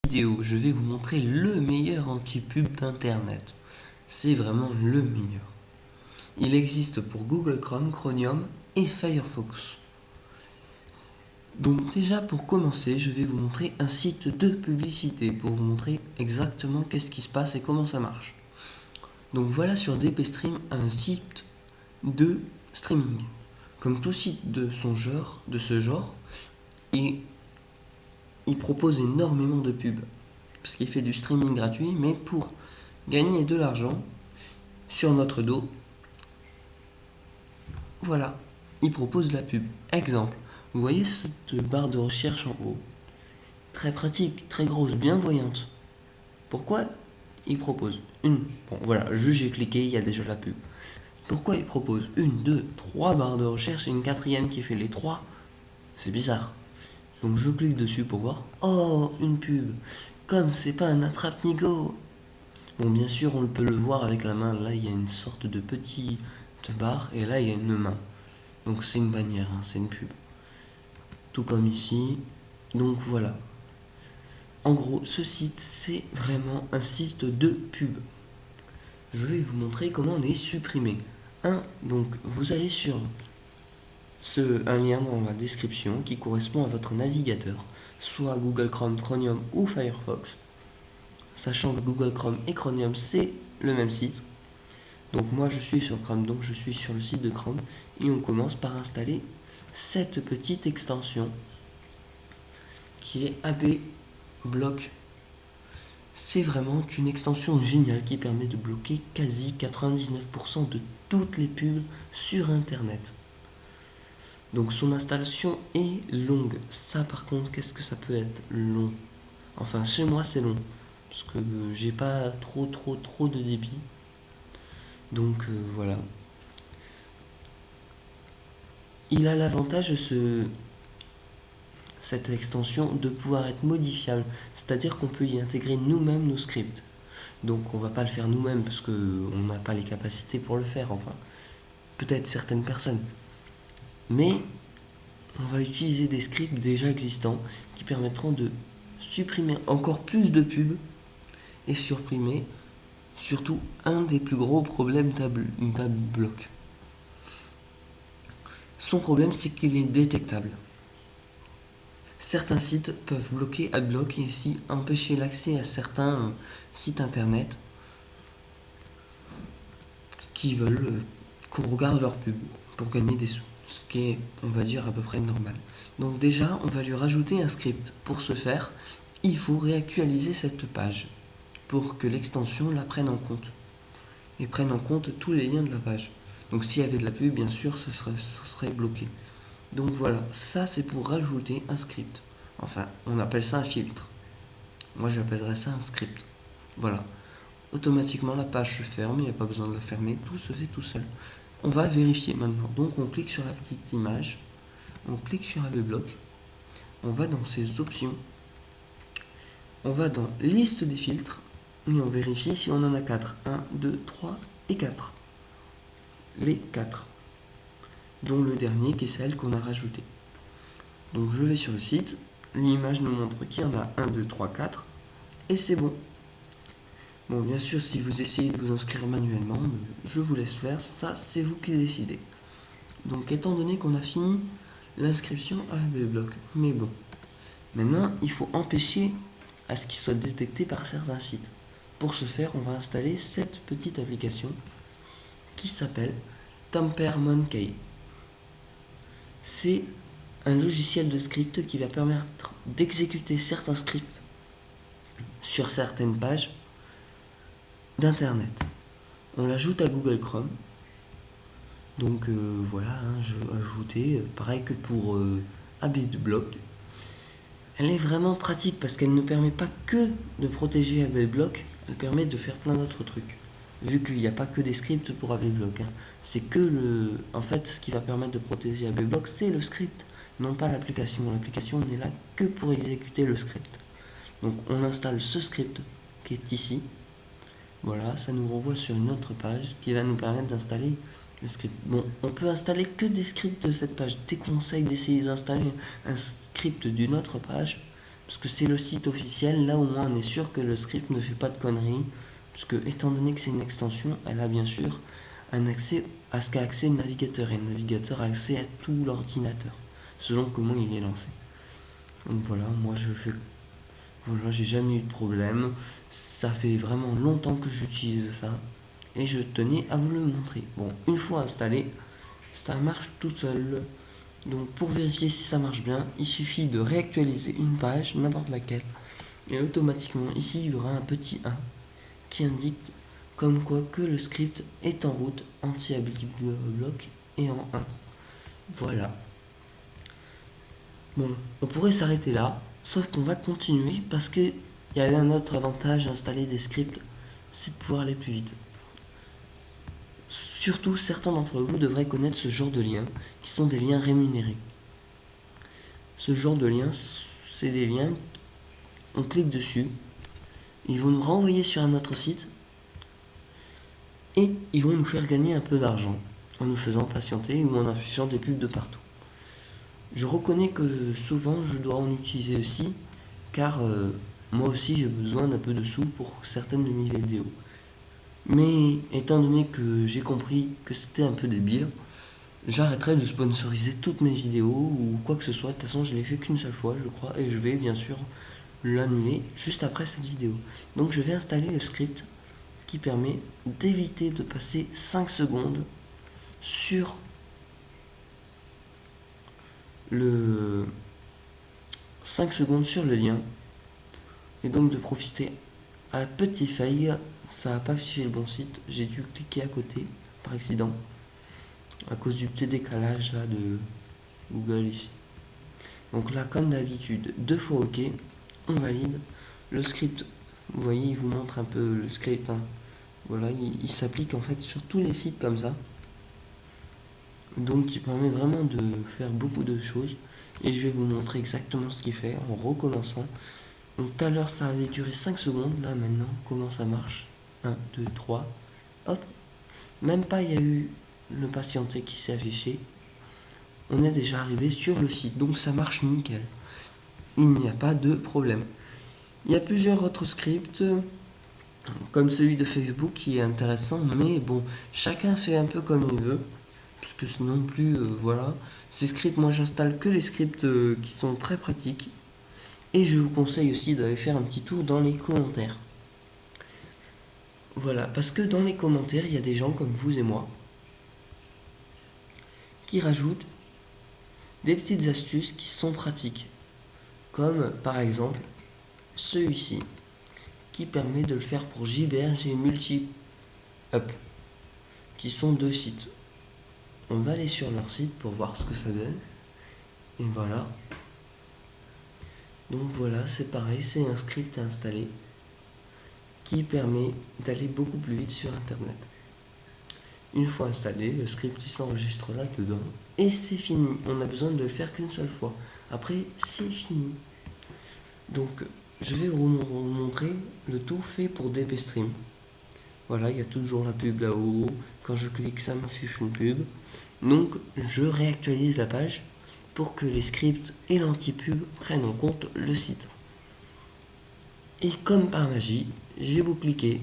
vidéo, je vais vous montrer le meilleur anti-pub d'internet. C'est vraiment le meilleur. Il existe pour Google Chrome, Chromium et Firefox. Donc déjà pour commencer, je vais vous montrer un site de publicité pour vous montrer exactement qu'est-ce qui se passe et comment ça marche. Donc voilà sur DPStream un site de streaming. Comme tout site de ce genre, il propose énormément de pubs. Parce qu'il fait du streaming gratuit, mais pour gagner de l'argent sur notre dos, voilà, il propose la pub. Exemple, vous voyez cette barre de recherche en haut? Très pratique, très grosse, bien voyante. Pourquoi il propose une? Bon voilà, juste j'ai cliqué, il y a déjà la pub. Pourquoi il propose une, deux, trois barres de recherche et une quatrième qui fait les trois? C'est bizarre. Donc je clique dessus pour voir. Oh, une pub. Comme c'est pas un attrape-nigo. Bon, bien sûr, on peut le voir avec la main. Là, il y a une sorte de petite barre et là, il y a une main. Donc c'est une bannière, hein, c'est une pub. Tout comme ici. Donc voilà. En gros, ce site, c'est vraiment un site de pub. Je vais vous montrer comment les supprimer. Donc vous allez sur un lien dans la description qui correspond à votre navigateur, soit Google Chrome, Chromium ou Firefox. Sachant que Google Chrome et Chromium, c'est le même site. Donc moi je suis sur Chrome, donc je suis sur le site de Chrome et on commence par installer cette petite extension qui est AB Block. C'est vraiment une extension géniale qui permet de bloquer quasi 99% de toutes les pubs sur internet. Donc son installation est longue. Ça par contre, qu'est-ce que ça peut être long? Enfin chez moi c'est long parce que j'ai pas trop de débit. Donc voilà. Il a l'avantage cette extension de pouvoir être modifiable, c'est-à-dire qu'on peut y intégrer nous-mêmes nos scripts. Donc on va pas le faire nous-mêmes parce qu'on n'a pas les capacités pour le faire, enfin peut-être certaines personnes. Mais on va utiliser des scripts déjà existants qui permettront de supprimer encore plus de pubs et supprimer surtout un des plus gros problèmes d'Adblock. Son problème, c'est qu'il est détectable. Certains sites peuvent bloquer Adblock et ainsi empêcher l'accès à certains sites internet qui veulent qu'on regarde leurs pubs pour gagner des sous, ce qui est, on va dire, à peu près normal. Donc déjà, on va lui rajouter un script. Pour ce faire, il faut réactualiser cette page pour que l'extension la prenne en compte et prenne en compte tous les liens de la page. Donc s'il y avait de la pub, bien sûr, ça serait bloqué. Donc voilà, ça c'est pour rajouter un script. Enfin, on appelle ça un filtre. Moi j'appellerais ça un script. Voilà. Automatiquement la page se ferme, il n'y a pas besoin de la fermer, tout se fait tout seul. On va vérifier maintenant. Donc on clique sur la petite image, on clique sur ABBlock, on va dans ses options, on va dans liste des filtres, et on vérifie si on en a 4. 1, 2, 3 et 4. Les 4. Dont le dernier qui est celle qu'on a rajouté. Donc je vais sur le site, l'image nous montre qu'il y en a 1, 2, 3, 4 et c'est bon. Bon, bien sûr, si vous essayez de vous inscrire manuellement, je vous laisse faire, ça c'est vous qui décidez. Donc étant donné qu'on a fini l'inscription à ABBlock, mais bon, maintenant il faut empêcher à ce qu'il soit détecté par certains sites. Pour ce faire, on va installer cette petite application qui s'appelle Tampermonkey. C'est un logiciel de script qui va permettre d'exécuter certains scripts sur certaines pages d'internet. On l'ajoute à Google Chrome. Donc voilà, je vais ajouter, pareil que pour ABBlock. Elle est vraiment pratique parce qu'elle ne permet pas que de protéger ABBlock, elle permet de faire plein d'autres trucs. Vu qu'il n'y a pas que des scripts pour ABBlock, c'est que en fait, ce qui va permettre de protéger ABBlock, c'est le script, non pas l'application. L'application n'est là que pour exécuter le script. Donc on installe ce script qui est ici. Voilà, ça nous renvoie sur une autre page qui va nous permettre d'installer le script. Bon, on peut installer que des scripts de cette page. Déconseille d'essayer d'installer un script d'une autre page parce que c'est le site officiel, là au moins on est sûr que le script ne fait pas de conneries, parce que étant donné que c'est une extension, elle a bien sûr un accès à ce qu'a accès le navigateur, et le navigateur a accès à tout l'ordinateur, selon comment il est lancé. Donc voilà, moi je fais... Voilà, j'ai jamais eu de problème, ça fait vraiment longtemps que j'utilise ça, et je tenais à vous le montrer. Bon, une fois installé, ça marche tout seul. Donc pour vérifier si ça marche bien, il suffit de réactualiser une page, n'importe laquelle, et automatiquement ici il y aura un petit 1 qui indique comme quoi que le script est en route anti-block et en 1. Voilà. Bon, on pourrait s'arrêter là, sauf qu'on va continuer parce que il y a un autre avantage à installer des scripts, c'est de pouvoir aller plus vite. Surtout, certains d'entre vous devraient connaître ce genre de liens, qui sont des liens rémunérés. Ce genre de liens, c'est des liens, on clique dessus, ils vont nous renvoyer sur un autre site, et ils vont nous faire gagner un peu d'argent, en nous faisant patienter ou en affichant des pubs de partout. Je reconnais que souvent je dois en utiliser aussi, car moi aussi j'ai besoin d'un peu de sous pour certaines de mes vidéos. Mais étant donné que j'ai compris que c'était un peu débile, j'arrêterai de sponsoriser toutes mes vidéos ou quoi que ce soit. De toute façon, je l'ai fait qu'une seule fois, je crois, et je vais bien sûr l'annuler juste après cette vidéo. Donc je vais installer le script qui permet d'éviter de passer 5 secondes sur le 5 secondes sur le lien, et donc de profiter à petit fail. Ça n'a pas affiché le bon site, j'ai dû cliquer à côté par accident à cause du petit décalage là de Google ici. Donc là, comme d'habitude, 2 fois OK, on valide le script. Vous voyez, il vous montre un peu le script, hein. Voilà, il s'applique en fait sur tous les sites comme ça, donc il permet vraiment de faire beaucoup de choses, et je vais vous montrer exactement ce qu'il fait en recommençant. Donc tout à l'heure ça avait duré 5 secondes, là maintenant comment ça marche, 1, 2, 3, hop, même pas il y a eu le patienté qui s'est affiché, on est déjà arrivé sur le site, donc ça marche nickel, il n'y a pas de problème. Il y a plusieurs autres scripts, comme celui de Facebook qui est intéressant, mais bon, chacun fait un peu comme il veut, parce que sinon plus, voilà, ces scripts, moi j'installe que les scripts qui sont très pratiques, et je vous conseille aussi d'aller faire un petit tour dans les commentaires. Voilà, parce que dans les commentaires, il y a des gens comme vous et moi qui rajoutent des petites astuces qui sont pratiques, comme par exemple celui-ci qui permet de le faire pour Giberge et MultiUp, qui sont 2 sites. On va aller sur leur site pour voir ce que ça donne, et voilà. Donc voilà, c'est pareil, c'est un script à installer qui permet d'aller beaucoup plus vite sur internet. Une fois installé, le script s'enregistre là-dedans et c'est fini. On n'a besoin de le faire qu'une seule fois. Après, c'est fini. Donc, je vais vous montrer le tout fait pour DBStream. Voilà, il y a toujours la pub là-haut. Quand je clique, ça m'affiche une pub. Donc, je réactualise la page pour que les scripts et l'anti-pub prennent en compte le site. Et comme par magie, j'ai beau cliquer,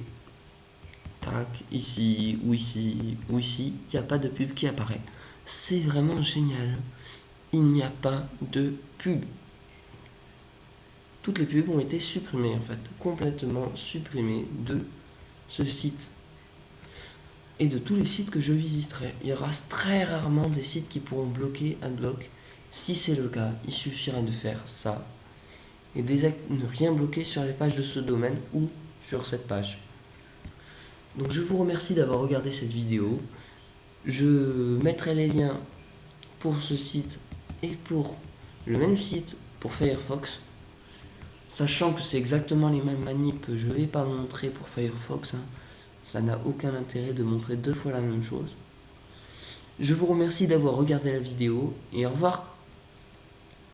tac, ici, ou ici, ou ici, il n'y a pas de pub qui apparaît. C'est vraiment génial. Il n'y a pas de pub. Toutes les pubs ont été supprimées en fait, complètement supprimées de ce site. Et de tous les sites que je visiterai. Il y aura très rarement des sites qui pourront bloquer AdBlock. Si c'est le cas, il suffira de faire ça et ne rien bloquer sur les pages de ce domaine ou sur cette page. Donc je vous remercie d'avoir regardé cette vidéo. Je mettrai les liens pour ce site et pour le même site pour Firefox. Sachant que c'est exactement les mêmes manips, je ne vais pas montrer pour Firefox, hein. Ça n'a aucun intérêt de montrer 2 fois la même chose. Je vous remercie d'avoir regardé la vidéo et au revoir.